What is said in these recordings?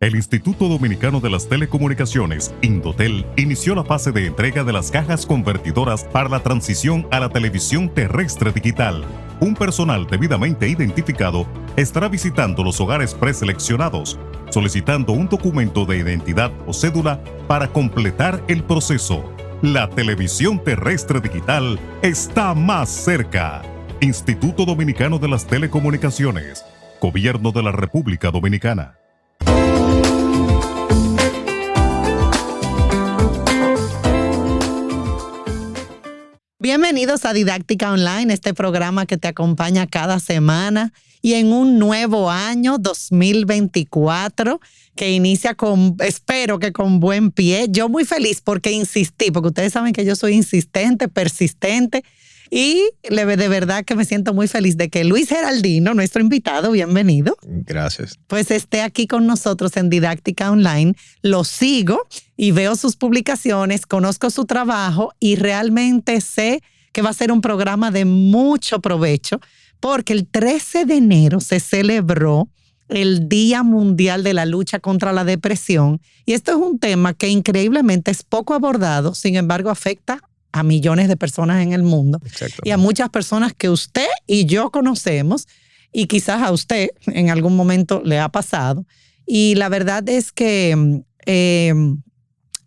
El Instituto Dominicano de las Telecomunicaciones, Indotel, inició la fase de entrega de las cajas convertidoras para la transición a la televisión terrestre digital. Un personal debidamente identificado estará visitando los hogares preseleccionados, solicitando un documento de identidad o cédula para completar el proceso. La televisión terrestre digital está más cerca. Instituto Dominicano de las Telecomunicaciones, Gobierno de la República Dominicana. Bienvenidos a Didáctica Online, este programa que te acompaña cada semana y en un nuevo año 2024 que inicia espero que con buen pie. Yo muy feliz porque insistí, porque ustedes saben que yo soy insistente, persistente y de verdad que me siento muy feliz de que Luis Geraldino, nuestro invitado, bienvenido. Gracias. Pues esté aquí con nosotros en Didáctica Online. Lo sigo y veo sus publicaciones, conozco su trabajo y realmente sé que va a ser un programa de mucho provecho porque el 13 de enero se celebró el Día Mundial de la Lucha contra la Depresión y esto es un tema que increíblemente es poco abordado, sin embargo afecta a millones de personas en el mundo y a muchas personas que usted y yo conocemos y quizás a usted en algún momento le ha pasado. Y la verdad es que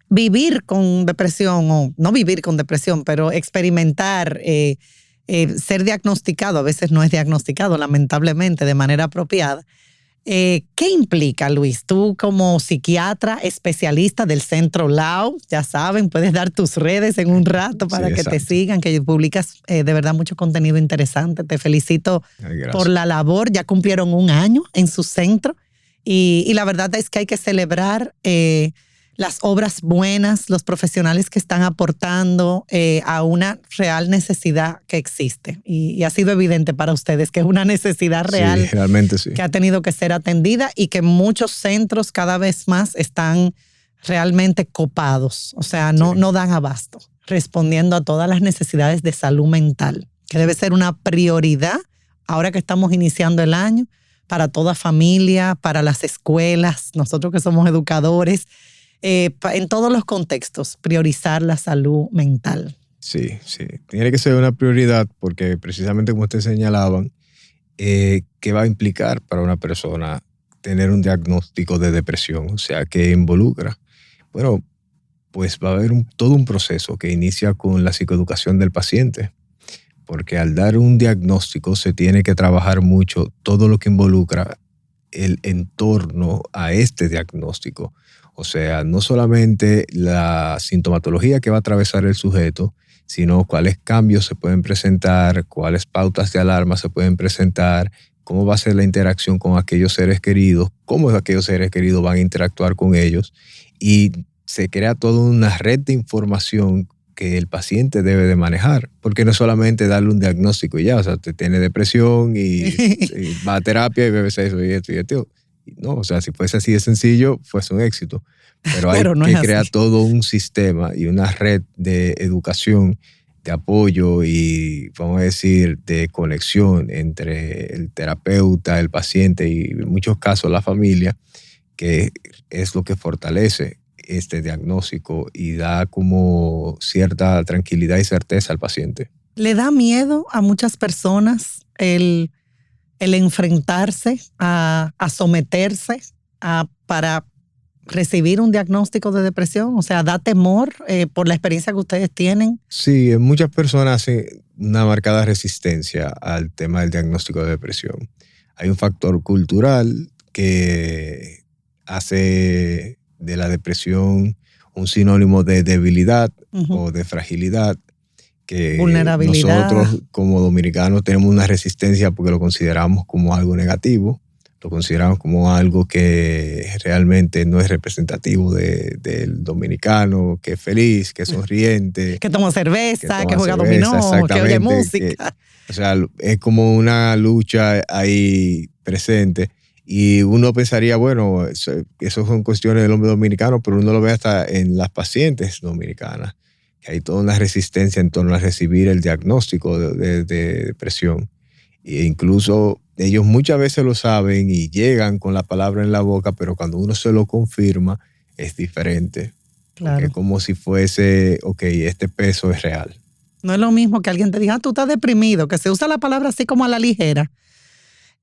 vivir con depresión, o no vivir con depresión, pero experimentar, ser diagnosticado, a veces no es diagnosticado lamentablemente de manera apropiada. ¿Qué implica, Luis? Tú como psiquiatra, especialista del Centro Lao, ya saben, puedes dar tus redes en un rato para que te sigan, que publicas de verdad mucho contenido interesante. Te felicito por la labor. Ya cumplieron un año en su centro y la verdad es que hay que celebrar las obras buenas, los profesionales que están aportando a una real necesidad que existe. Y ha sido evidente para ustedes que es una necesidad real, sí, realmente sí, que ha tenido que ser atendida y que muchos centros cada vez más están realmente copados. O sea, no dan abasto, respondiendo a todas las necesidades de salud mental, que debe ser una prioridad ahora que estamos iniciando el año para toda familia, para las escuelas, nosotros que somos educadores, en todos los contextos, priorizar la salud mental. Sí. Tiene que ser una prioridad porque precisamente como ustedes señalaban, ¿qué va a implicar para una persona tener un diagnóstico de depresión? O sea, ¿qué involucra? Bueno, pues va a haber todo un proceso que inicia con la psicoeducación del paciente, porque al dar un diagnóstico se tiene que trabajar mucho todo lo que involucra el entorno a este diagnóstico. O sea, no solamente la sintomatología que va a atravesar el sujeto, sino cuáles cambios se pueden presentar, cuáles pautas de alarma se pueden presentar, cómo va a ser la interacción con aquellos seres queridos, cómo aquellos seres queridos van a interactuar con ellos. Y se crea toda una red de información que el paciente debe de manejar, porque no es solamente darle un diagnóstico y ya, o sea, te tiene depresión y va a terapia y bebes eso y esto y esto. No, o sea, si fuese así de sencillo, fuese un éxito. Pero hay que crear todo un sistema y una red de educación, de apoyo y, vamos a decir, de conexión entre el terapeuta, el paciente y en muchos casos la familia, que es lo que fortalece este diagnóstico y da como cierta tranquilidad y certeza al paciente. ¿Le da miedo a muchas personas el enfrentarse a someterse para recibir un diagnóstico de depresión? O sea, ¿da temor por la experiencia que ustedes tienen? Sí, muchas personas hacen una marcada resistencia al tema del diagnóstico de depresión. Hay un factor cultural que hace de la depresión un sinónimo de debilidad o de fragilidad, que nosotros como dominicanos tenemos una resistencia porque lo consideramos como algo negativo, lo consideramos como algo que realmente no es representativo del dominicano, que es feliz, que es sonriente. Que toma cerveza, que juega dominó, que oye música. O sea, es como una lucha ahí presente. Y uno pensaría, bueno, eso son cuestiones del hombre dominicano, pero uno lo ve hasta en las pacientes dominicanas, que hay toda una resistencia en torno a recibir el diagnóstico de depresión. E incluso ellos muchas veces lo saben y llegan con la palabra en la boca, pero cuando uno se lo confirma es diferente. Claro. Es como si fuese, ok, este peso es real. No es lo mismo que alguien te diga, tú estás deprimido, que se usa la palabra así como a la ligera.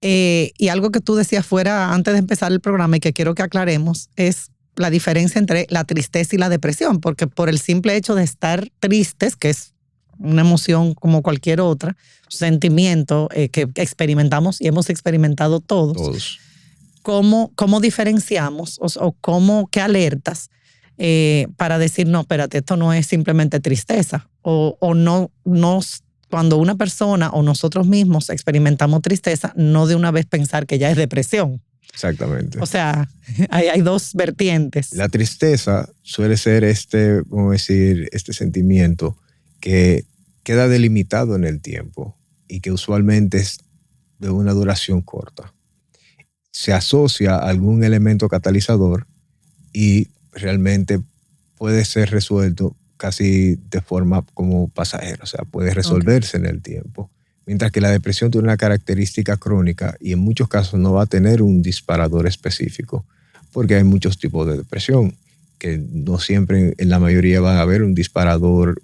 Y algo que tú decías fuera antes de empezar el programa y que quiero que aclaremos es la diferencia entre la tristeza y la depresión, porque por el simple hecho de estar tristes, que es una emoción como cualquier otra, sentimiento que experimentamos y hemos experimentado todos. ¿Cómo diferenciamos o qué alertas para decir, no, espérate, esto no es simplemente tristeza o no cuando una persona o nosotros mismos experimentamos tristeza, no de una vez pensar que ya es depresión? Exactamente. O sea, hay dos vertientes. La tristeza suele ser vamos a decir, este sentimiento que queda delimitado en el tiempo y que usualmente es de una duración corta. Se asocia a algún elemento catalizador y realmente puede ser resuelto casi de forma como pasajera, o sea, puede resolverse en el tiempo. Mientras que la depresión tiene una característica crónica y en muchos casos no va a tener un disparador específico, porque hay muchos tipos de depresión, que no siempre, en la mayoría van a haber un disparador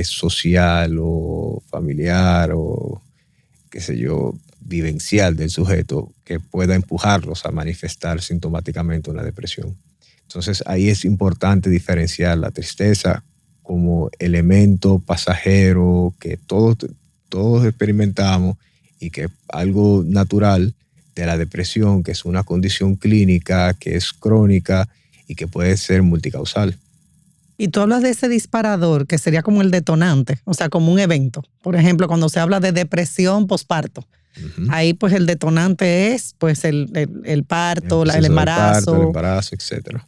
social o familiar o, qué sé yo, vivencial del sujeto que pueda empujarlos a manifestar sintomáticamente una depresión. Entonces ahí es importante diferenciar la tristeza como elemento pasajero que todos experimentamos y que es algo natural, de la depresión, que es una condición clínica, que es crónica y que puede ser multicausal. Y tú hablas de ese disparador que sería como el detonante, o sea, como un evento. Por ejemplo, cuando se habla de depresión posparto, ahí pues el detonante es pues el parto, el embarazo. El embarazo, etc.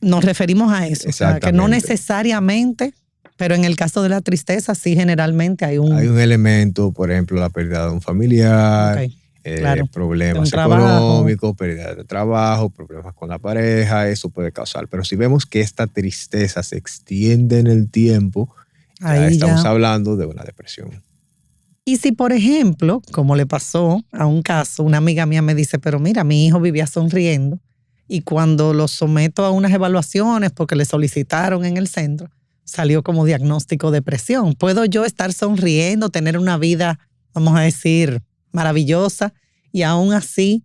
Nos referimos a eso, o sea, que no necesariamente, pero en el caso de la tristeza sí generalmente hay un elemento, por ejemplo, la pérdida de un familiar, problemas económicos, pérdida de trabajo, problemas con la pareja, eso puede causar. Pero si vemos que esta tristeza se extiende en el tiempo, ya estamos hablando de una depresión. Y si, por ejemplo, como le pasó a un caso, una amiga mía me dice, pero mira, mi hijo vivía sonriendo y cuando lo someto a unas evaluaciones porque le solicitaron en el centro, salió como diagnóstico depresión. ¿Puedo yo estar sonriendo, tener una vida, vamos a decir, maravillosa y aún así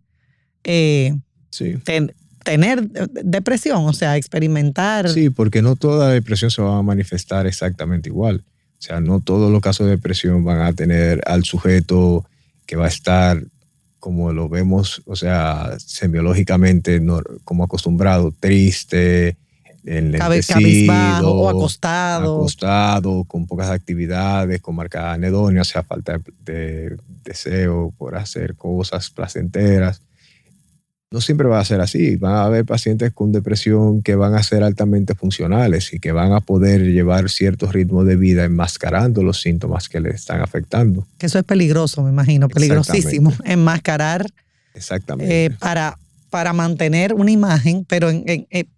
tener depresión, o sea, experimentar? Sí, porque no toda depresión se va a manifestar exactamente igual. O sea, no todos los casos de depresión van a tener al sujeto que va a estar, como lo vemos, o sea, semiológicamente como acostumbrado, triste, cabizbajo o acostado, con pocas actividades, con marcada anedonia, o sea, falta de deseo por hacer cosas placenteras. No siempre va a ser así. Van a haber pacientes con depresión que van a ser altamente funcionales y que van a poder llevar ciertos ritmos de vida enmascarando los síntomas que les están afectando. Que eso es peligroso, me imagino, peligrosísimo. Enmascarar para mantener una imagen, pero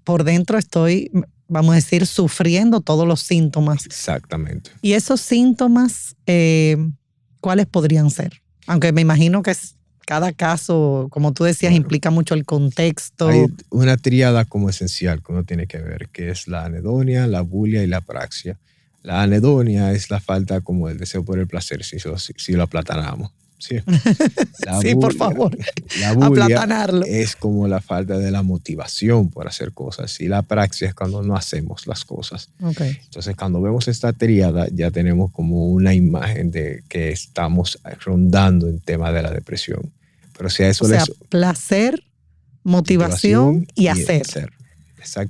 por dentro estoy, vamos a decir, sufriendo todos los síntomas. Exactamente. Y esos síntomas, ¿cuáles podrían ser? Aunque me imagino que cada caso, como tú decías, implica mucho el contexto. Hay una tríada como esencial que uno tiene que ver, que es la anedonia, la abulia y la apraxia. La anedonia es la falta como del deseo por el placer, si lo aplatanamos. Sí, sí, por favor. La abulia es como la falta de la motivación por hacer cosas y la apraxia es cuando no hacemos las cosas. Okay. Entonces, cuando vemos esta tríada, ya tenemos como una imagen de que estamos rondando en tema de la depresión. Pero si a eso placer, motivación y hacer.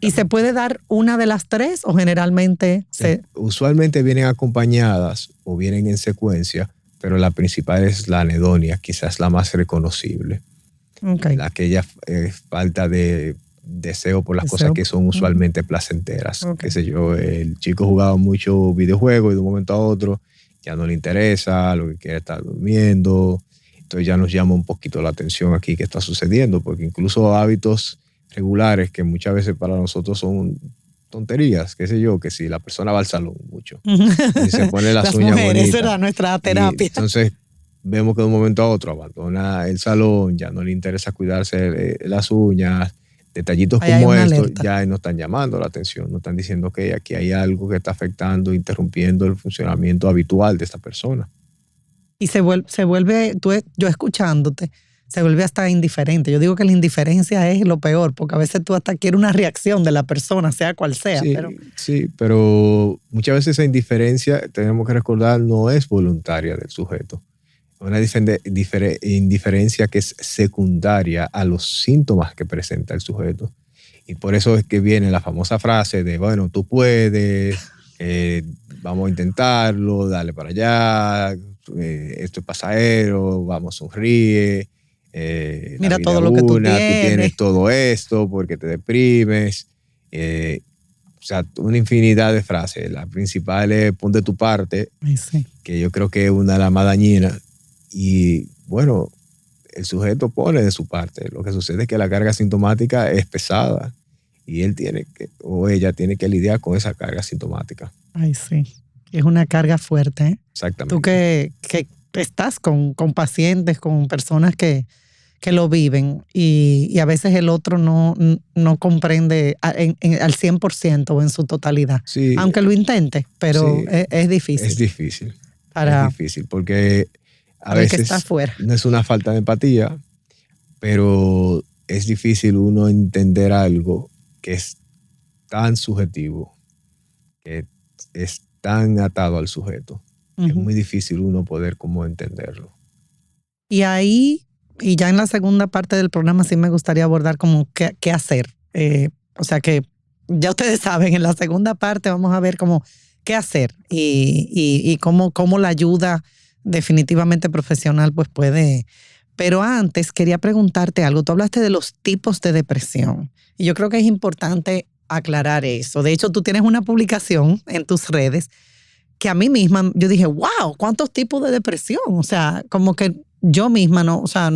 ¿Y se puede dar una de las tres o generalmente usualmente vienen acompañadas o vienen en secuencia, pero la principal es la anedonia, quizás la más reconocible. Aquella falta de deseo por las cosas que son usualmente placenteras. Qué sé yo, el chico jugaba mucho videojuegos y de un momento a otro ya no le interesa, lo que quiere es estar durmiendo. Entonces ya nos llama un poquito la atención aquí qué está sucediendo, porque incluso hábitos regulares que muchas veces para nosotros son tonterías, qué sé yo, que si la persona va al salón mucho y se pone las uñas mujeres, bonitas. Esa era nuestra terapia. Entonces vemos que de un momento a otro abandona el salón, ya no le interesa cuidarse las uñas, detallitos Ahí hay como una estos alerta. ya no están llamando la atención, no están diciendo que aquí hay algo que está afectando, interrumpiendo el funcionamiento habitual de esta persona. Y se vuelve yo escuchándote, se vuelve hasta indiferente. Yo digo que la indiferencia es lo peor, porque a veces tú hasta quieres una reacción de la persona, sea cual sea. Sí, Pero sí, pero muchas veces esa indiferencia, tenemos que recordar, no es voluntaria del sujeto. Una indiferencia que es secundaria a los síntomas que presenta el sujeto. Y por eso es que viene la famosa frase de, bueno, tú puedes, vamos a intentarlo, dale para allá, esto es pasajero, vamos, sonríe, la mira vida todo es lo que tú una, tú tienes tienes. todo esto porque te deprimes. O sea, una infinidad de frases. La principal es pon de tu parte, Ay, sí. que yo creo que es una de las más dañinas. Y bueno, el sujeto pone de su parte. Lo que sucede es que la carga sintomática es pesada y él tiene que, o ella tiene que lidiar con esa carga sintomática. Ay, sí. Es una carga fuerte, ¿eh? Exactamente. Tú que estás con pacientes, con personas que lo viven y a veces el otro no comprende al 100% o en su totalidad. Sí, Aunque lo intente, pero sí, es difícil. es difícil. Para, Es difícil porque a para el que está veces afuera. no es una falta de empatía, pero es difícil uno entender algo que es tan subjetivo, que es tan atado al sujeto. Es muy difícil uno poder como entenderlo. Y ahí, y ya en la segunda parte del programa sí me gustaría abordar como qué hacer. O sea que ya ustedes saben, en la segunda parte vamos a ver como qué hacer y cómo la ayuda definitivamente profesional pues puede. Pero antes quería preguntarte algo. Tú hablaste de los tipos de depresión y yo creo que es importante aclarar eso. De hecho, tú tienes una publicación en tus redes que a mí misma, yo dije, wow, ¿cuántos tipos de depresión? O sea, como que yo misma no, o sea,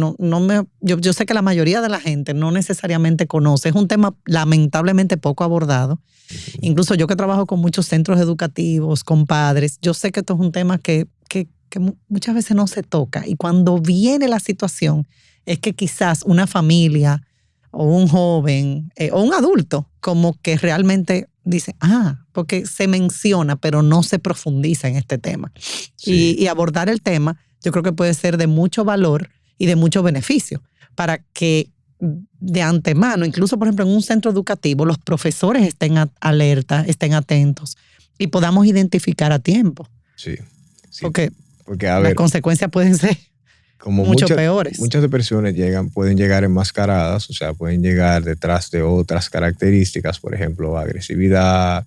yo sé que la mayoría de la gente no necesariamente conoce. Es un tema lamentablemente poco abordado. Incluso yo que trabajo con muchos centros educativos, con padres, yo sé que esto es un tema que muchas veces no se toca. Y cuando viene la situación, es que quizás una familia o un joven o un adulto como que realmente dice, porque se menciona, pero no se profundiza en este tema. Sí. Y abordar el tema, yo creo que puede ser de mucho valor y de mucho beneficio para que de antemano, incluso por ejemplo en un centro educativo, los profesores estén alerta, estén atentos y podamos identificar a tiempo. Sí. Porque a las ver, consecuencias pueden ser como mucho peores. Muchas depresiones pueden llegar enmascaradas, o sea, pueden llegar detrás de otras características, por ejemplo, agresividad,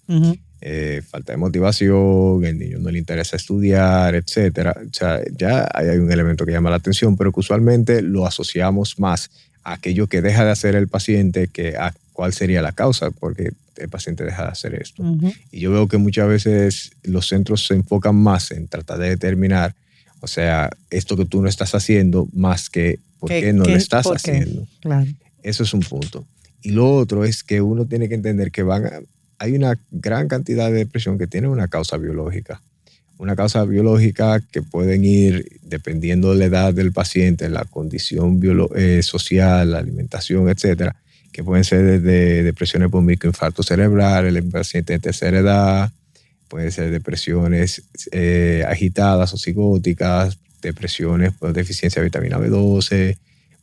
falta de motivación, el niño no le interesa estudiar, etcétera. O sea, ya hay un elemento que llama la atención, pero que usualmente lo asociamos más a aquello que deja de hacer el paciente que a cuál sería la causa porque el paciente deja de hacer esto. Y yo veo que muchas veces los centros se enfocan más en tratar de determinar, o sea, esto que tú no estás haciendo, más que por qué no lo estás haciendo. Claro. Eso es un punto. Y lo otro es que uno tiene que entender que hay una gran cantidad de depresión que tiene una causa biológica. Una causa biológica que pueden ir, dependiendo de la edad del paciente, la condición social, la alimentación, etcétera, que pueden ser desde depresiones por microinfarto cerebral, el paciente de tercera edad, pueden ser depresiones agitadas o psicóticas, depresiones por deficiencia de vitamina B12,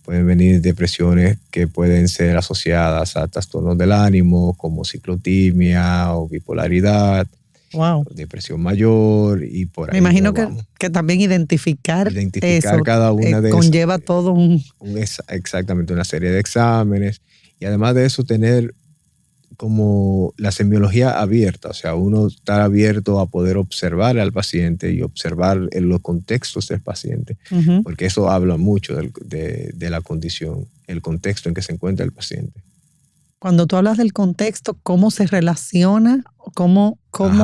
pueden venir depresiones que pueden ser asociadas a trastornos del ánimo como ciclotimia o bipolaridad, depresión mayor y por ahí. Me imagino que también identificar eso, cada una de conlleva esas, todo exactamente una serie de exámenes y además de eso tener como la semiología abierta, o sea, uno estar abierto a poder observar al paciente y observar en los contextos del paciente, porque eso habla mucho de la condición, el contexto en que se encuentra el paciente. Cuando tú hablas del contexto, ¿cómo se relaciona? ¿Cómo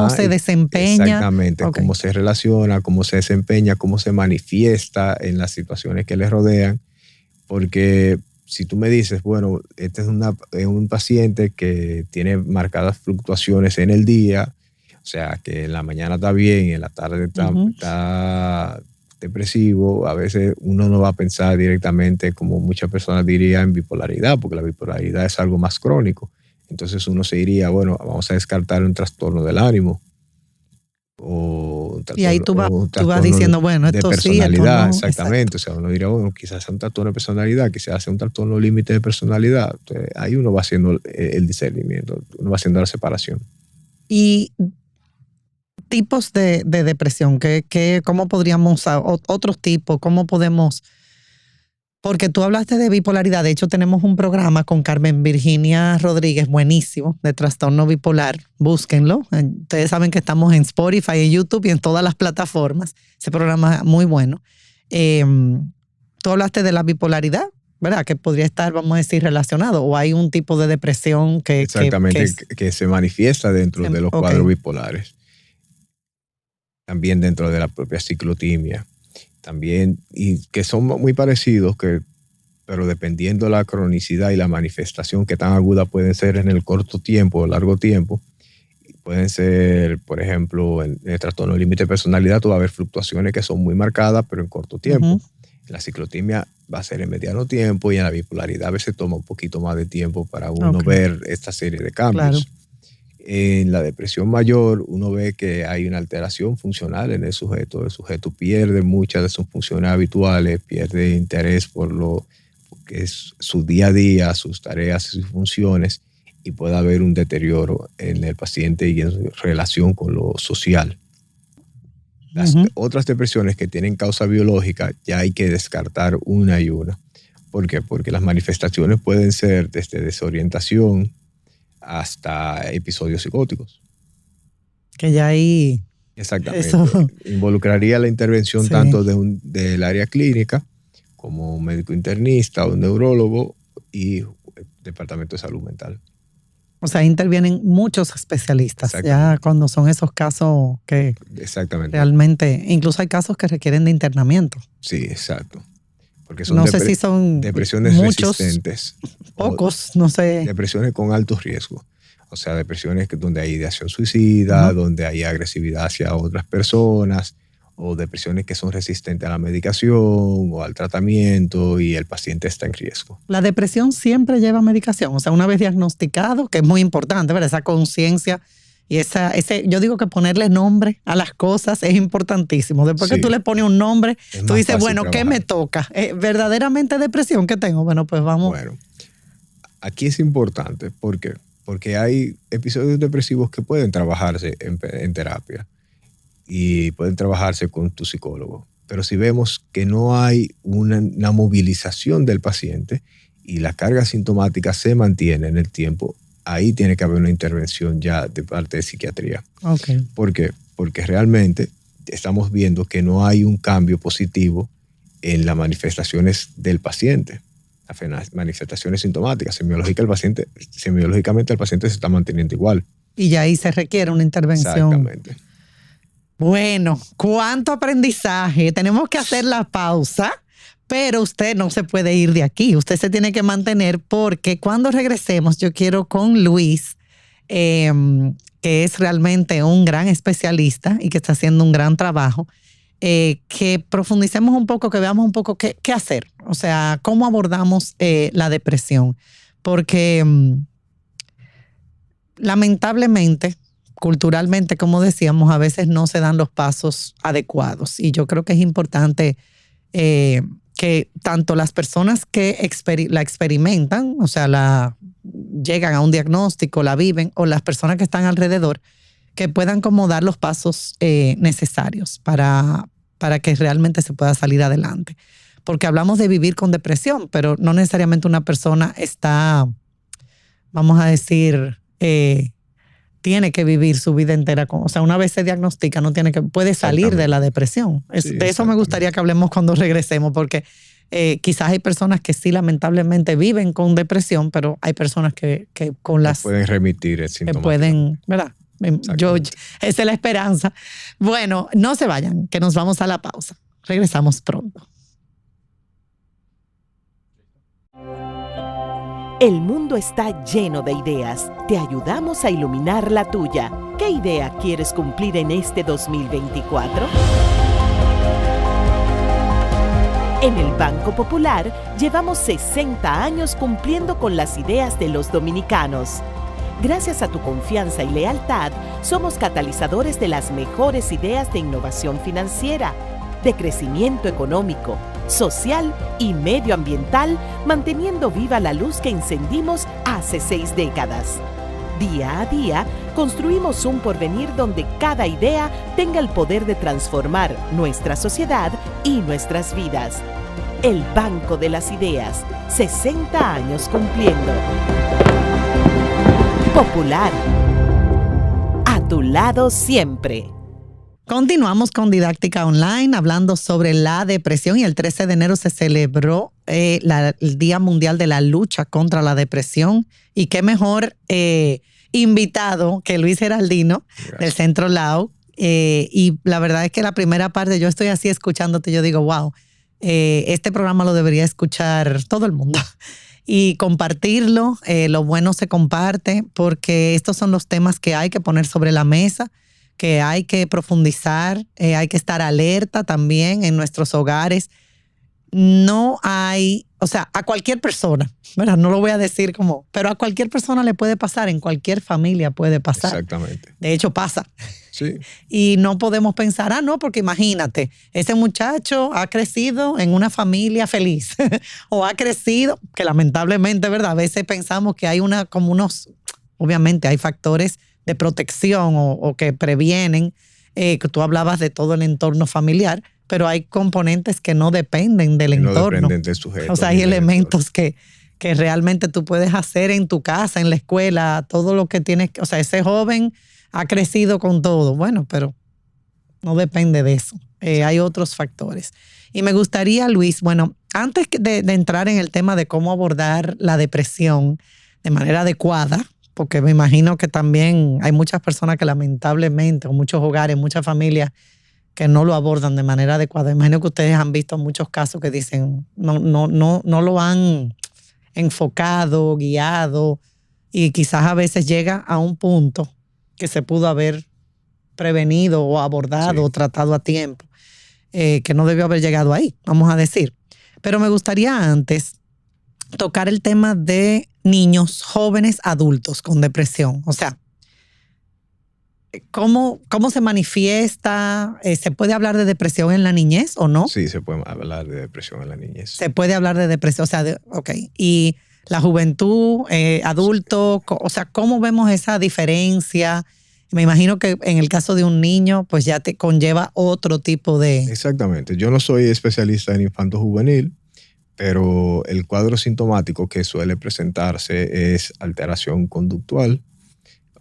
se desempeña? Exactamente, cómo se relaciona, cómo se desempeña, cómo se manifiesta en las situaciones que le rodean, porque si tú me dices, bueno, este es un paciente que tiene marcadas fluctuaciones en el día, o sea, que en la mañana está bien y en la tarde está depresivo, a veces uno no va a pensar directamente, como muchas personas dirían, en bipolaridad, porque la bipolaridad es algo más crónico. Entonces uno se diría, bueno, vamos a descartar un trastorno del ánimo. Y ahí tú vas diciendo, bueno, esto de sí, personalidad, esto no. exactamente. Exacto. O sea, uno diría, bueno, quizás sea un trastorno de personalidad, quizás sea un trastorno límite de personalidad. Entonces, ahí uno va haciendo el discernimiento, uno va haciendo la separación. Y tipos de depresión, ¿cómo podríamos, otros tipos, cómo podemos? Porque tú hablaste de bipolaridad, de hecho tenemos un programa con Carmen Virginia Rodríguez, buenísimo, de trastorno bipolar, búsquenlo. Ustedes saben que estamos en Spotify, en YouTube y en todas las plataformas. Ese programa es muy bueno. Tú hablaste de la bipolaridad, ¿verdad? Que podría estar, vamos a decir, relacionado, o hay un tipo de depresión que... Exactamente, que se manifiesta dentro de los cuadros bipolares. También dentro de la propia ciclotimia. También, y que son muy parecidos, pero dependiendo de la cronicidad y la manifestación que tan aguda pueden ser en el corto tiempo o largo tiempo, pueden ser, por ejemplo, en el trastorno límite de personalidad, tú va a haber fluctuaciones que son muy marcadas, pero en corto tiempo. Uh-huh. En la ciclotimia va a ser en mediano tiempo y en la bipolaridad a veces toma un poquito más de tiempo para uno ver esta serie de cambios. Claro. En la depresión mayor, uno ve que hay una alteración funcional en el sujeto. El sujeto pierde muchas de sus funciones habituales, pierde interés por lo que es su día a día, sus tareas y sus funciones, y puede haber un deterioro en el paciente y en su relación con lo social. Las otras depresiones que tienen causa biológica ya hay que descartar una y una. ¿Por qué? Porque las manifestaciones pueden ser desde desorientación hasta episodios psicóticos. Que ya ahí... Exactamente. Eso involucraría la intervención tanto del área clínica como un médico internista o un neurólogo y el departamento de salud mental. O sea, intervienen muchos especialistas ya cuando son esos casos que realmente, incluso hay casos que requieren de internamiento. Sí, exacto. Porque son no sé si son depresiones muchos, resistentes. Pocos, no sé. Depresiones con alto riesgo. O sea, depresiones donde hay ideación suicida, donde hay agresividad hacia otras personas, o depresiones que son resistentes a la medicación o al tratamiento y el paciente está en riesgo. La depresión siempre lleva medicación. O sea, una vez diagnosticado, que es muy importante, ¿verdad? Esa conciencia y yo digo que ponerle nombre a las cosas es importantísimo. Después que tú le pones un nombre, tú dices, bueno, ¿qué me toca? ¿Verdaderamente depresión que tengo? Bueno, pues vamos. Bueno, aquí es importante. ¿Por qué? Porque hay episodios depresivos que pueden trabajarse en terapia y pueden trabajarse con tu psicólogo. Pero si vemos que no hay una movilización del paciente y la carga sintomática se mantiene en el tiempo, ahí tiene que haber una intervención ya de parte de psiquiatría. Okay. ¿Por qué? Porque realmente estamos viendo que no hay un cambio positivo en las manifestaciones del paciente, las manifestaciones sintomáticas. Semiológicamente el paciente se está manteniendo igual. Y ya ahí se requiere una intervención. Exactamente. Bueno, cuánto aprendizaje. Tenemos que hacer la pausa. Pero usted no se puede ir de aquí, usted se tiene que mantener porque cuando regresemos yo quiero con Luis, que es realmente un gran especialista y que está haciendo un gran trabajo, que profundicemos un poco, que veamos un poco qué hacer, o sea, cómo abordamos la depresión. Porque lamentablemente, culturalmente, como decíamos, a veces no se dan los pasos adecuados y yo creo que es importante que tanto las personas que la experimentan, o sea, llegan a un diagnóstico, la viven, o las personas que están alrededor, que puedan como dar los pasos necesarios para que realmente se pueda salir adelante. Porque hablamos de vivir con depresión, pero no necesariamente una persona está, vamos a decir, tiene que vivir su vida entera o sea, una vez se diagnostica, puede salir de la depresión. De eso me gustaría que hablemos cuando regresemos, porque quizás hay personas que sí lamentablemente viven con depresión, pero hay personas que con las... pueden remitir el síntoma. Que pueden, ¿verdad? Esa es la esperanza. Bueno, no se vayan, que nos vamos a la pausa. Regresamos pronto. El mundo está lleno de ideas. Te ayudamos a iluminar la tuya. ¿Qué idea quieres cumplir en este 2024? En el Banco Popular llevamos 60 años cumpliendo con las ideas de los dominicanos. Gracias a tu confianza y lealtad, somos catalizadores de las mejores ideas de innovación financiera, de crecimiento económico, social y medioambiental, manteniendo viva la luz que encendimos hace 6 décadas. Día a día, construimos un porvenir donde cada idea tenga el poder de transformar nuestra sociedad y nuestras vidas. El Banco de las Ideas, 60 años cumpliendo. Popular. A tu lado siempre. Continuamos con Didáctica Online hablando sobre la depresión y el 13 de enero se celebró el Día Mundial de la Lucha contra la Depresión y qué mejor invitado que Luis Geraldino del Centro Lau y la verdad es que la primera parte yo estoy así escuchándote, yo digo wow, este programa lo debería escuchar todo el mundo y compartirlo, lo bueno se comparte porque estos son los temas que hay que poner sobre la mesa, que hay que profundizar, hay que estar alerta también en nuestros hogares. No hay, o sea, a cualquier persona, ¿verdad? No lo voy a decir como, pero a cualquier persona le puede pasar, en cualquier familia puede pasar. Exactamente. De hecho, pasa. Sí. Y no podemos pensar, no, porque imagínate, ese muchacho ha crecido en una familia feliz o ha crecido, que lamentablemente, ¿verdad? A veces pensamos que hay obviamente hay factores de protección o que previenen, que tú hablabas de todo el entorno familiar, pero hay componentes que no dependen del entorno. No dependen del sujeto. O sea, hay elementos que realmente tú puedes hacer en tu casa, en la escuela, todo lo que tienes. O sea, ese joven ha crecido con todo. Bueno, pero no depende de eso. Hay otros factores. Y me gustaría, Luis, bueno, antes de entrar en el tema de cómo abordar la depresión de manera adecuada, porque me imagino que también hay muchas personas que lamentablemente, o muchos hogares, muchas familias, que no lo abordan de manera adecuada. Imagino que ustedes han visto muchos casos que dicen no lo han enfocado, guiado y quizás a veces llega a un punto que se pudo haber prevenido o abordado o tratado a tiempo, que no debió haber llegado ahí, vamos a decir. Pero me gustaría antes tocar el tema de niños, jóvenes, adultos con depresión. O sea, ¿Cómo se manifiesta? ¿Se puede hablar de depresión en la niñez o no? Sí, se puede hablar de depresión en la niñez. Se puede hablar de depresión, o sea, ok. Y la juventud, adulto, o sea, ¿cómo vemos esa diferencia? Me imagino que en el caso de un niño, pues ya te conlleva otro tipo de... Exactamente. Yo no soy especialista en infanto juvenil, pero el cuadro sintomático que suele presentarse es alteración conductual.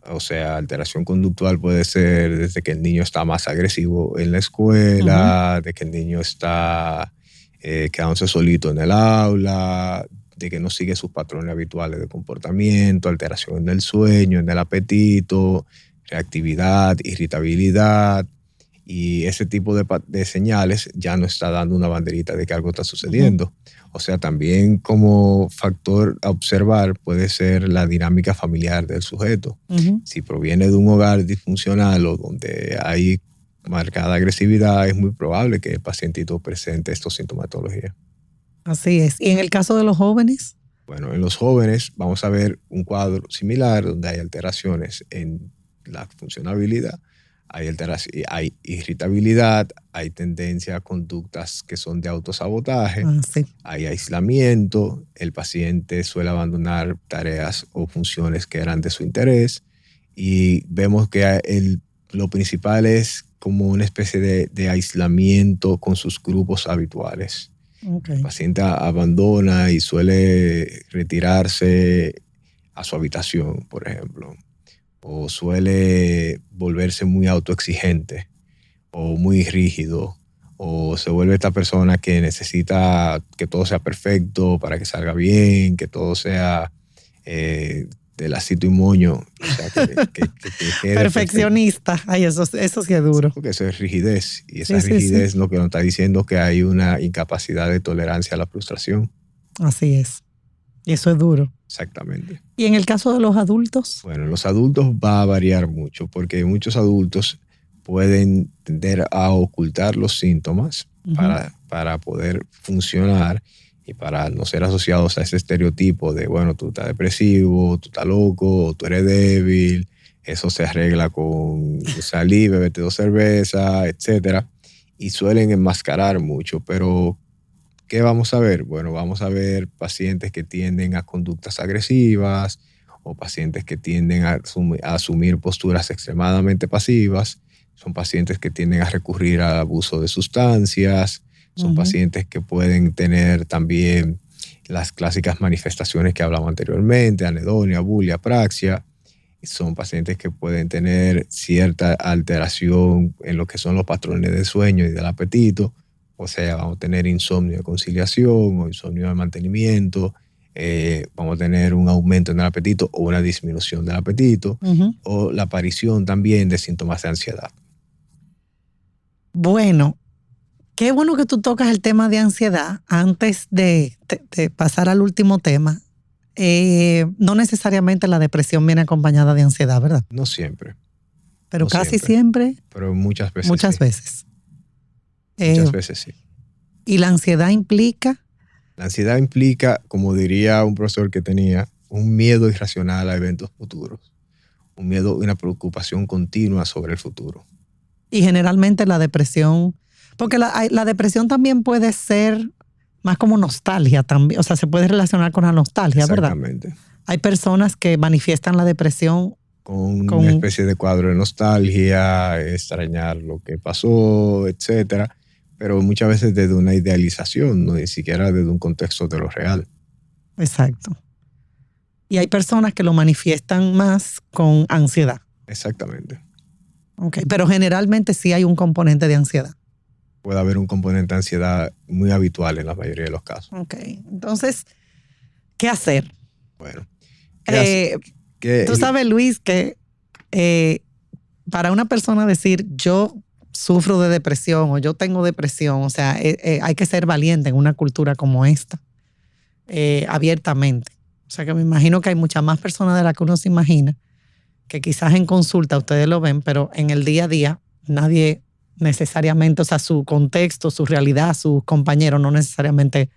O sea, alteración conductual puede ser desde que el niño está más agresivo en la escuela, de que el niño está quedándose solito en el aula, de que no sigue sus patrones habituales de comportamiento, alteración en el sueño, en el apetito, reactividad, irritabilidad. Y ese tipo de señales ya no está dando una banderita de que algo está sucediendo. O sea, también como factor a observar puede ser la dinámica familiar del sujeto. Si proviene de un hogar disfuncional o donde hay marcada agresividad, es muy probable que el pacientito presente esta sintomatología. Así es. ¿Y en el caso de los jóvenes? Bueno, en los jóvenes vamos a ver un cuadro similar donde hay alteraciones en la funcionabilidad. Hay irritabilidad, hay tendencia a conductas que son de autosabotaje, hay aislamiento, el paciente suele abandonar tareas o funciones que eran de su interés y vemos que lo principal es como una especie de aislamiento con sus grupos habituales. El paciente abandona y suele retirarse a su habitación, por ejemplo. O suele volverse muy autoexigente o muy rígido, o se vuelve esta persona que necesita que todo sea perfecto para que salga bien, que todo sea de lacito y moño. O sea, que quede perfeccionista. Perfecto. Ay, eso sí es duro. Porque eso es rigidez. Y esa rigidez lo que nos está diciendo es que hay una incapacidad de tolerancia a la frustración. Así es. Y eso es duro. Exactamente. ¿Y en el caso de los adultos? Bueno, en los adultos va a variar mucho porque muchos adultos pueden tender a ocultar los síntomas para poder funcionar y para no ser asociados a ese estereotipo de, bueno, tú estás depresivo, tú estás loco, tú eres débil, eso se arregla con salir, bebete 2 cervezas, etcétera, y suelen enmascarar mucho, pero ¿qué vamos a ver? Bueno, vamos a ver pacientes que tienden a conductas agresivas o pacientes que tienden a asumir posturas extremadamente pasivas, son pacientes que tienden a recurrir al abuso de sustancias, son pacientes que pueden tener también las clásicas manifestaciones que hablamos anteriormente, anedonia, bulia, apraxia. Son pacientes que pueden tener cierta alteración en lo que son los patrones de sueño y del apetito. O sea, vamos a tener insomnio de conciliación o insomnio de mantenimiento. Vamos a tener un aumento en el apetito o una disminución del apetito. O la aparición también de síntomas de ansiedad. Bueno, qué bueno que tú tocas el tema de ansiedad antes de pasar al último tema. No necesariamente la depresión viene acompañada de ansiedad, ¿verdad? No siempre. Pero no casi siempre. Pero muchas veces Muchas sí. veces. Muchas veces sí. ¿Y la ansiedad implica? La ansiedad implica, como diría un profesor que tenía, un miedo irracional a eventos futuros. Un miedo y una preocupación continua sobre el futuro. Y generalmente la depresión, porque la depresión también puede ser más como nostalgia también, o sea, se puede relacionar con la nostalgia, ¿verdad? Exactamente. Hay personas que manifiestan la depresión con una especie de cuadro de nostalgia, extrañar lo que pasó, etcétera, pero muchas veces desde una idealización, no ni siquiera desde un contexto de lo real. Exacto. Y hay personas que lo manifiestan más con ansiedad. Exactamente. Okay, pero generalmente sí hay un componente de ansiedad. Puede haber un componente de ansiedad muy habitual en la mayoría de los casos. Ok, entonces, ¿qué hacer? Bueno, tú sabes, Luis, que para una persona decir yo sufro de depresión o yo tengo depresión, o sea, hay que ser valiente en una cultura como esta, abiertamente. O sea, que me imagino que hay muchas más personas de las que uno se imagina, que quizás en consulta ustedes lo ven, pero en el día a día nadie necesariamente, o sea, su contexto, su realidad, sus compañeros no necesariamente,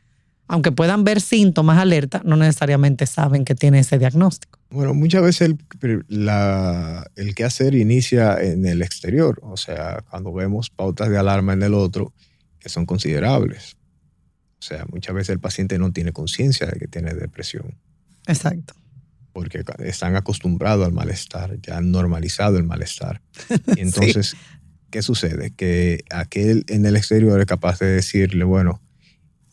aunque puedan ver síntomas alerta, no necesariamente saben que tiene ese diagnóstico. Bueno, muchas veces el qué hacer inicia en el exterior, o sea, cuando vemos pautas de alarma en el otro que son considerables. O sea, muchas veces el paciente no tiene conciencia de que tiene depresión. Exacto. Porque están acostumbrados al malestar, ya han normalizado el malestar. Y entonces, sí. ¿Qué sucede? Que aquel en el exterior es capaz de decirle, bueno,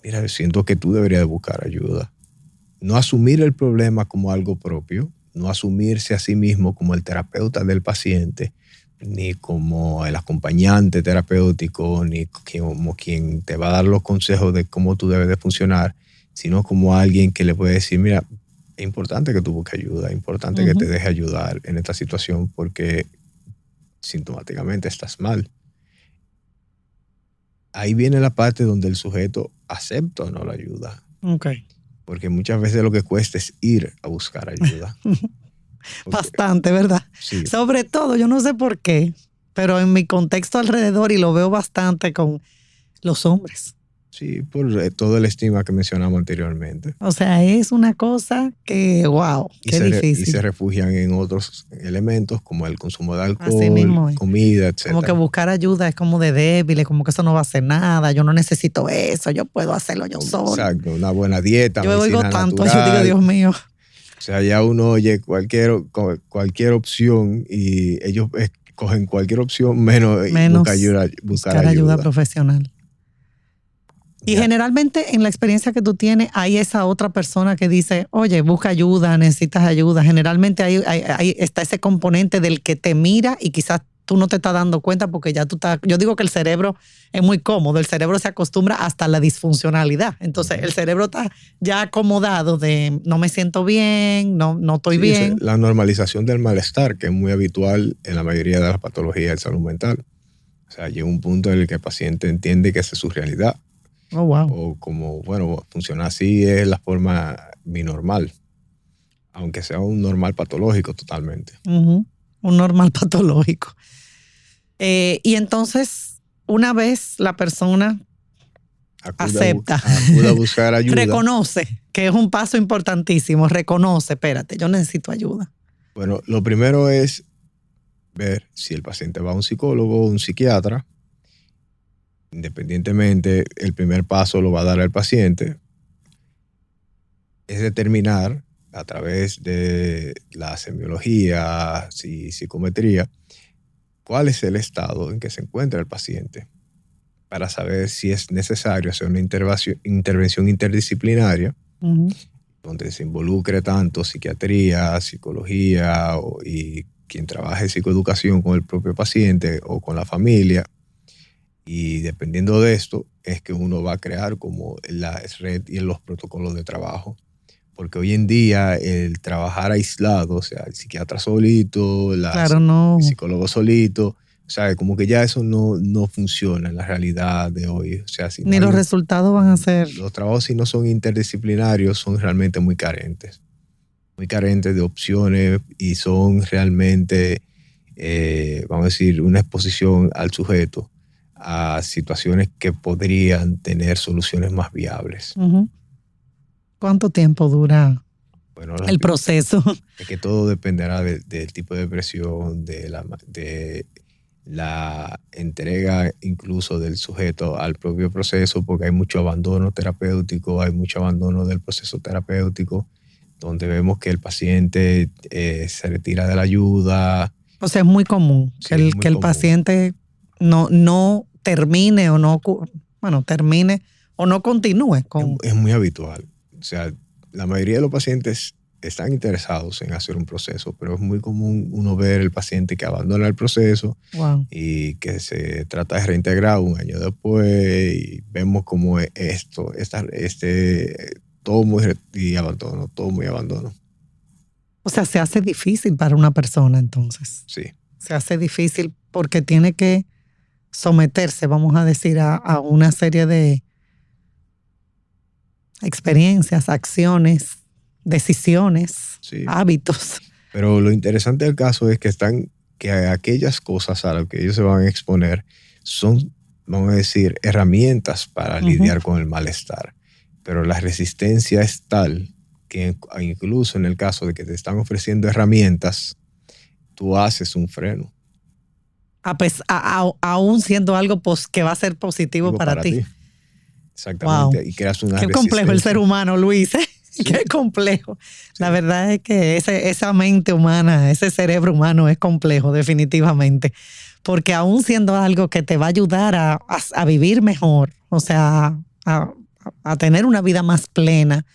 mira, siento que tú deberías de buscar ayuda. No asumir el problema como algo propio, no asumirse a sí mismo como el terapeuta del paciente, ni como el acompañante terapéutico, ni como quien te va a dar los consejos de cómo tú debes de funcionar, sino como alguien que le puede decir, mira, es importante que tú busques ayuda, es importante que te dejes ayudar en esta situación porque sintomáticamente estás mal. Ahí viene la parte donde el sujeto acepta o no la ayuda. Okay. Porque muchas veces lo que cuesta es ir a buscar ayuda. Bastante, ¿verdad? Sí. Sobre todo, yo no sé por qué, pero en mi contexto alrededor, y lo veo bastante con los hombres. Sí, por todo el estigma que mencionamos anteriormente. O sea, es una cosa que, wow, qué difícil. Y se refugian en otros elementos como el consumo de alcohol, comida, etc. Como que buscar ayuda es como de débiles, como que eso no va a hacer nada, yo no necesito eso, yo puedo hacerlo yo solo. Exacto, una buena dieta, yo oigo tanto, natural. Yo digo, Dios mío. O sea, ya uno oye cualquier opción y ellos cogen cualquier opción menos buscar ayuda profesional. Y ya. Generalmente en la experiencia que tú tienes hay esa otra persona que dice, oye, busca ayuda, necesitas ayuda. Generalmente ahí está ese componente del que te mira y quizás tú no te estás dando cuenta porque ya tú estás... Yo digo que el cerebro es muy cómodo, el cerebro se acostumbra hasta la disfuncionalidad. Entonces el cerebro está ya acomodado de no me siento bien, no estoy bien. La normalización del malestar, que es muy habitual en la mayoría de las patologías de salud mental. O sea, llega un punto en el que el paciente entiende que esa es su realidad. Oh, wow. O como, bueno, funciona así, es la forma binormal. Aunque sea un normal patológico totalmente. Un normal patológico. Y entonces, una vez la persona acepta. Acuda a buscar ayuda. Reconoce, que es un paso importantísimo. Reconoce, espérate, yo necesito ayuda. Bueno, lo primero es ver si el paciente va a un psicólogo o un psiquiatra. Independientemente, el primer paso lo va a dar el paciente. Es determinar a través de la semiología, psicometría, cuál es el estado en que se encuentra el paciente, para saber si es necesario hacer una intervención interdisciplinaria, donde se involucre tanto psiquiatría, psicología y quien trabaje psicoeducación con el propio paciente o con la familia. Y dependiendo de esto, es que uno va a crear como la red y los protocolos de trabajo. Porque hoy en día el trabajar aislado, o sea, el psiquiatra solito, el psicólogo solito, o sea, como que ya eso no funciona en la realidad de hoy. O sea, ni los resultados van a ser. Los trabajos, si no son interdisciplinarios, son realmente muy carentes de opciones y son realmente, vamos a decir, una exposición al sujeto a situaciones que podrían tener soluciones más viables. ¿Cuánto tiempo dura el proceso? Es que todo dependerá del tipo de depresión, de la entrega incluso del sujeto al propio proceso, porque hay mucho abandono terapéutico, hay mucho abandono del proceso terapéutico, donde vemos que el paciente se retira de la ayuda. O sea, es muy común que el paciente no termine o no continúe con... Es muy habitual. O sea, la mayoría de los pacientes están interesados en hacer un proceso, pero es muy común uno ver el paciente que abandona el proceso y que se trata de reintegrar un año después y vemos como todo muy abandono. O sea, se hace difícil para una persona entonces. Sí. Se hace difícil porque tiene que someterse, vamos a decir, a una serie de experiencias, acciones, decisiones, hábitos. Pero lo interesante del caso es que aquellas cosas a las que ellos se van a exponer son, vamos a decir, herramientas para lidiar con el malestar. Pero la resistencia es tal que incluso en el caso de que te están ofreciendo herramientas, tú haces un freno. Aún siendo algo que va a ser positivo para ti. Exactamente. Y creas una resistencia. Qué complejo el ser humano, Luis. Sí. Qué complejo. Sí. La verdad es que esa mente humana, ese cerebro humano es complejo, definitivamente. Porque aún siendo algo que te va a ayudar a vivir mejor, o sea, a tener una vida más plena,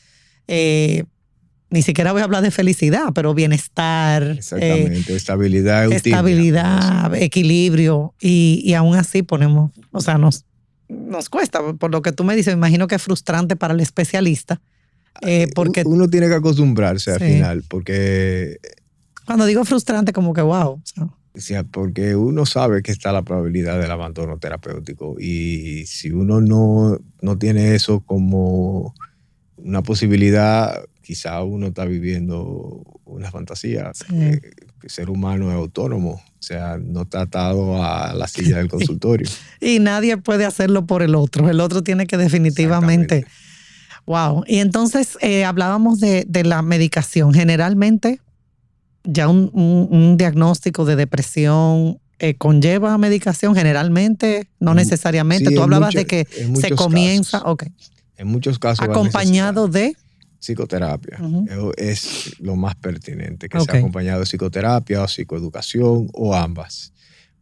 ni siquiera voy a hablar de felicidad, pero bienestar. Exactamente, estabilidad. Estabilidad, equilibrio. Y aún así nos cuesta. Por lo que tú me dices, me imagino que es frustrante para el especialista. Porque uno tiene que acostumbrarse al final, porque... Cuando digo frustrante, como que wow. O sea, porque uno sabe que está la probabilidad del abandono terapéutico y si uno no tiene eso como una posibilidad, quizá uno está viviendo una fantasía. Sí. El ser humano es autónomo, o sea, no está atado a la silla del consultorio. Y nadie puede hacerlo por el otro tiene que definitivamente... Wow. Y entonces hablábamos de la medicación. Generalmente ya un diagnóstico de depresión conlleva medicación, generalmente, no necesariamente. Sí, tú hablabas de que se comienza, en muchos casos acompañado de psicoterapia. Es lo más pertinente, que sea acompañado de psicoterapia o psicoeducación o ambas.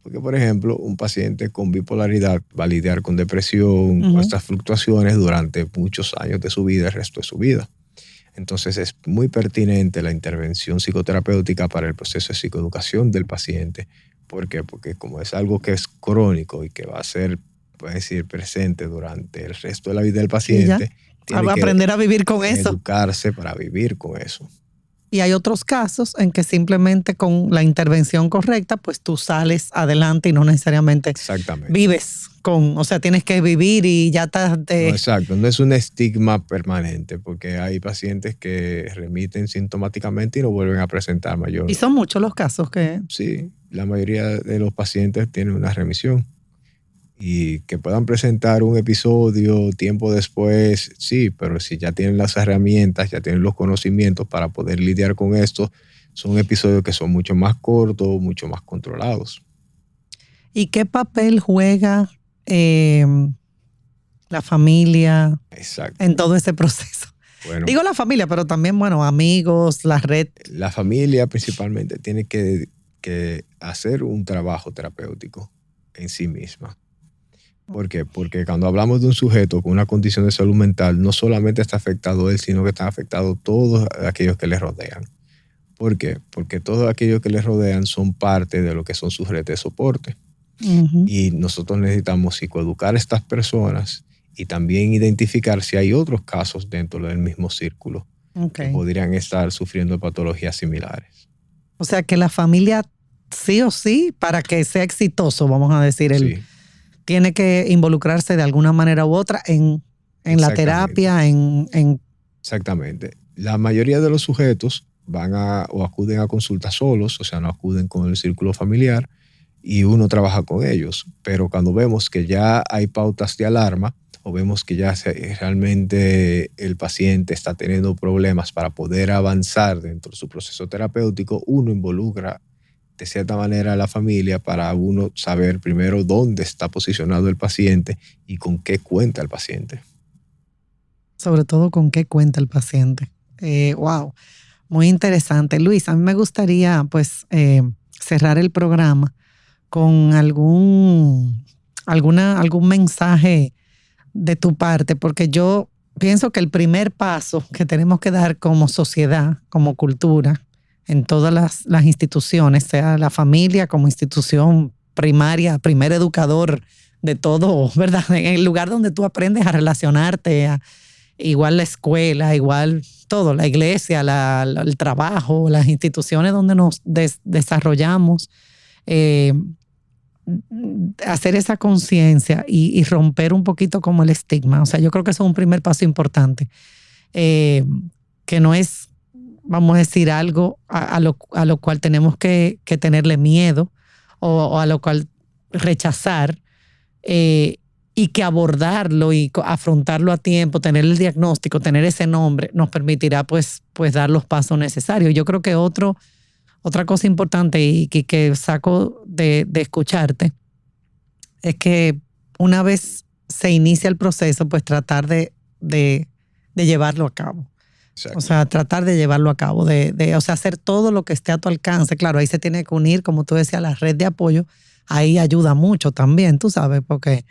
Porque, por ejemplo, un paciente con bipolaridad va a lidiar con depresión o estas fluctuaciones durante muchos años de su vida, el resto de su vida. Entonces, es muy pertinente la intervención psicoterapéutica para el proceso de psicoeducación del paciente. ¿Por qué? Porque como es algo que es crónico y que va a ser, puede decir, presente durante el resto de la vida del paciente, tiene que aprender a vivir con eso. Educarse para vivir con eso. Y hay otros casos en que simplemente con la intervención correcta, pues tú sales adelante y no necesariamente vives con, o sea, tienes que vivir y ya estás No, exacto, no es un estigma permanente, porque hay pacientes que remiten sintomáticamente y no vuelven a presentar mayor. Y son muchos los casos que... Sí, la mayoría de los pacientes tienen una remisión. Y que puedan presentar un episodio tiempo después, sí, pero si ya tienen las herramientas, ya tienen los conocimientos para poder lidiar con esto, son episodios que son mucho más cortos, mucho más controlados. ¿Y qué papel juega la familia en todo ese proceso? Bueno, digo la familia, pero también, bueno, amigos, la red. La familia principalmente tiene que hacer un trabajo terapéutico en sí misma. ¿Por qué? Porque cuando hablamos de un sujeto con una condición de salud mental, no solamente está afectado él, sino que están afectados todos aquellos que le rodean. ¿Por qué? Porque todos aquellos que le rodean son parte de lo que son sus redes de soporte. Uh-huh. Y nosotros necesitamos psicoeducar a estas personas y también identificar si hay otros casos dentro del mismo círculo que podrían estar sufriendo patologías similares. O sea que la familia, sí o sí, para que sea exitoso, vamos a decir, tiene que involucrarse de alguna manera u otra en la terapia, Exactamente. La mayoría de los sujetos van o acuden a consultas solos, o sea, no acuden con el círculo familiar y uno trabaja con ellos. Pero cuando vemos que ya hay pautas de alarma o vemos que ya realmente el paciente está teniendo problemas para poder avanzar dentro de su proceso terapéutico, uno involucra de cierta manera a la familia para uno saber primero dónde está posicionado el paciente y con qué cuenta el paciente. Sobre todo con qué cuenta el paciente. Wow, muy interesante. Luis, a mí me gustaría pues cerrar el programa con algún mensaje de tu parte, porque yo pienso que el primer paso que tenemos que dar como sociedad, como cultura, en todas las instituciones, sea la familia como institución primaria, primer educador de todo, ¿verdad? En el lugar donde tú aprendes a relacionarte, igual la escuela, igual todo, la iglesia, el trabajo, las instituciones donde nos desarrollamos, hacer esa conciencia y romper un poquito como el estigma. O sea, yo creo que eso es un primer paso importante, que no es, vamos a decir, algo a lo cual tenemos que tenerle miedo o a lo cual rechazar, y que abordarlo y afrontarlo a tiempo, tener el diagnóstico, tener ese nombre, nos permitirá pues dar los pasos necesarios. Yo creo que otra cosa importante y que saco de escucharte es que una vez se inicia el proceso, pues tratar de llevarlo a cabo. Exacto. O sea, tratar de llevarlo a cabo, o sea, hacer todo lo que esté a tu alcance. Claro, ahí se tiene que unir, como tú decías, la red de apoyo. Ahí ayuda mucho también, tú sabes, porque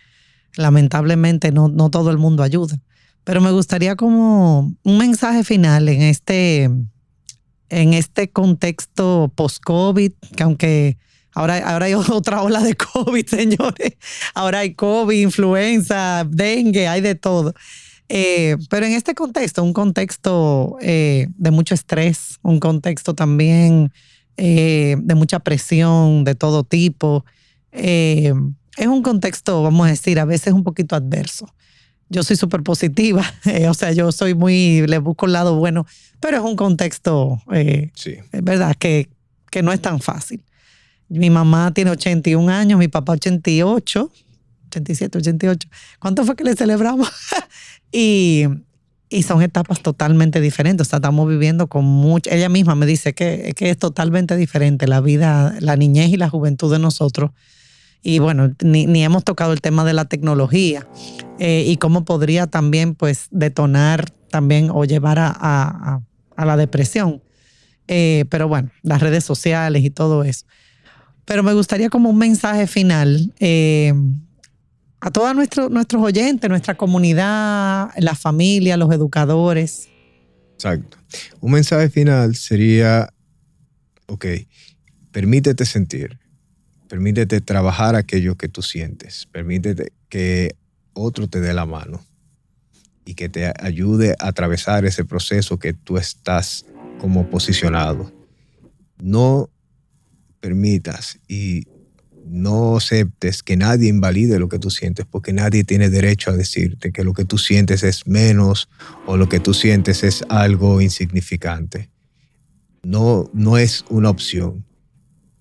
lamentablemente no todo el mundo ayuda. Pero me gustaría como un mensaje final en este contexto post-COVID, que aunque ahora hay otra ola de COVID, señores. Ahora hay COVID, influenza, dengue, hay de todo. Pero en este contexto, un contexto de mucho estrés, un contexto también de mucha presión de todo tipo, es un contexto, vamos a decir, a veces un poquito adverso. Yo soy súper positiva, o sea, yo soy le busco el lado bueno, pero es un contexto, ¿verdad? Que no es tan fácil. Mi mamá tiene 81 años, mi papá 88, 87, 88. ¿Cuánto fue que le celebramos? y son etapas totalmente diferentes. O sea, estamos viviendo con mucho. Ella misma me dice que es totalmente diferente la vida, la niñez y la juventud de nosotros. Y bueno, ni hemos tocado el tema de la tecnología y cómo podría también pues detonar también o llevar a la depresión. Pero bueno, las redes sociales y todo eso. Pero me gustaría como un mensaje final a todos nuestros oyentes, nuestra comunidad, la familia, los educadores. Exacto. Un mensaje final sería, permítete sentir. Permítete trabajar aquello que tú sientes. Permítete que otro te dé la mano y que te ayude a atravesar ese proceso que tú estás como posicionado. No permitas y no aceptes que nadie invalide lo que tú sientes, porque nadie tiene derecho a decirte que lo que tú sientes es menos o lo que tú sientes es algo insignificante. No es una opción.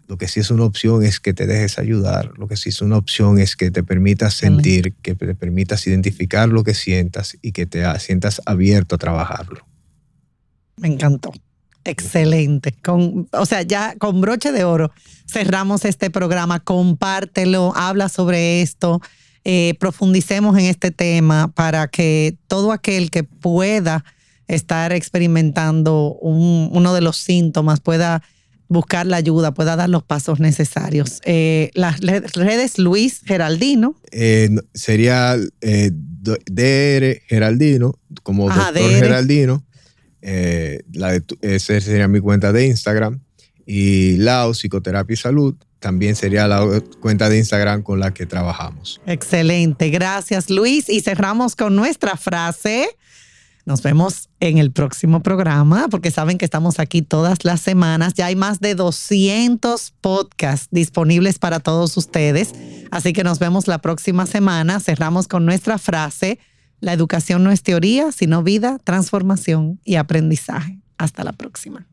Lo que sí es una opción es que te dejes ayudar. Lo que sí es una opción es que te permitas sentir, que te permitas identificar lo que sientas y que te sientas abierto a trabajarlo. Me encantó. Excelente. Ya con broche de oro cerramos este programa. Compártelo, habla sobre esto, profundicemos en este tema para que todo aquel que pueda estar experimentando uno de los síntomas pueda buscar la ayuda, pueda dar los pasos necesarios. Las redes Luis Geraldino. Sería DR Geraldino, como Doctor DR. Geraldino. Esa sería mi cuenta de Instagram. Y Lao Psicoterapia y Salud también sería la cuenta de Instagram con la que trabajamos. Excelente, gracias Luis. Y cerramos con nuestra frase. Nos vemos en el próximo programa, porque saben que estamos aquí todas las semanas. Ya hay más de 200 podcasts disponibles para todos ustedes. Así que nos vemos la próxima semana. Cerramos con nuestra frase: la educación no es teoría, sino vida, transformación y aprendizaje. Hasta la próxima.